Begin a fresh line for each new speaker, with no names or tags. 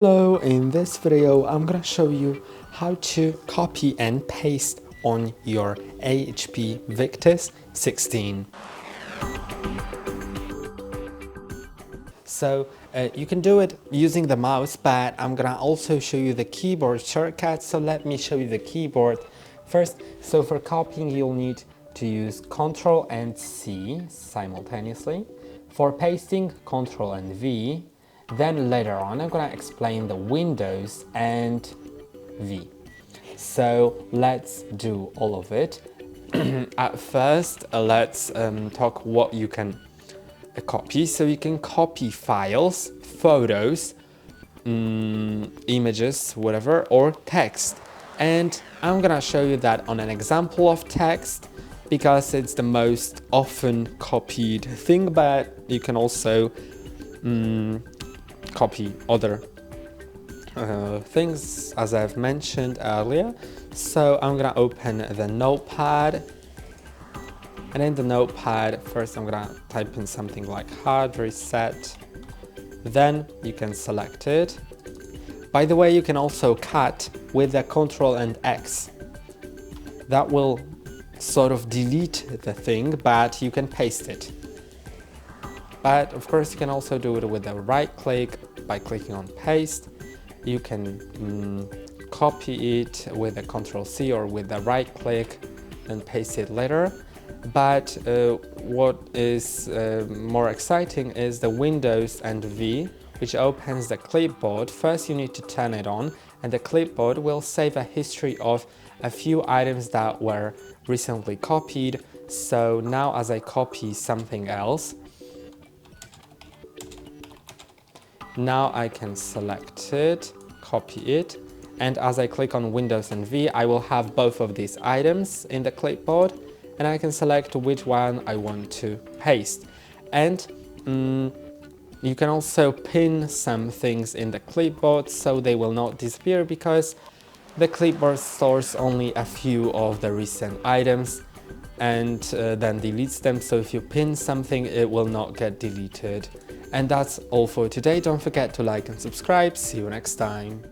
Hello, in this video I'm gonna show you how to copy and paste on your HP Victus 16. So you can do it using the mouse, but I'm gonna also show you the keyboard shortcuts. So let me show you the keyboard first. So for copying you'll need to use Ctrl and C simultaneously. For pasting, Ctrl and V. Then later on I'm gonna explain the Windows and V. So let's do all of it. At first let's talk what you can copy. So you can copy files, photos, images, whatever, or text. And I'm gonna show you that on an example of text because it's the most often copied thing, but you can also copy other things as I've mentioned earlier. So I'm gonna open the notepad, and in the notepad first I'm gonna type in something like HardReset. Then you can select it. By the way, you can also cut with the Ctrl and X. That will sort of delete the thing, but you can paste it. But of course you can also do it with the right click by clicking on paste. You can copy it with a Ctrl C or with the right click and paste it later. But what is more exciting is the Windows and V, which opens the clipboard. First you need to turn it on, and the clipboard will save a history of a few items that were recently copied. So now as I copy something else, now I can select it, copy it, and as I click on Windows and V, I will have both of these items in the clipboard, and I can select which one I want to paste. And you can also pin some things in the clipboard so they will not disappear, because the clipboard stores only a few of the recent items and then deletes them. So if you pin something, it will not get deleted. And that's all for today. Don't forget to like and subscribe. See you next time.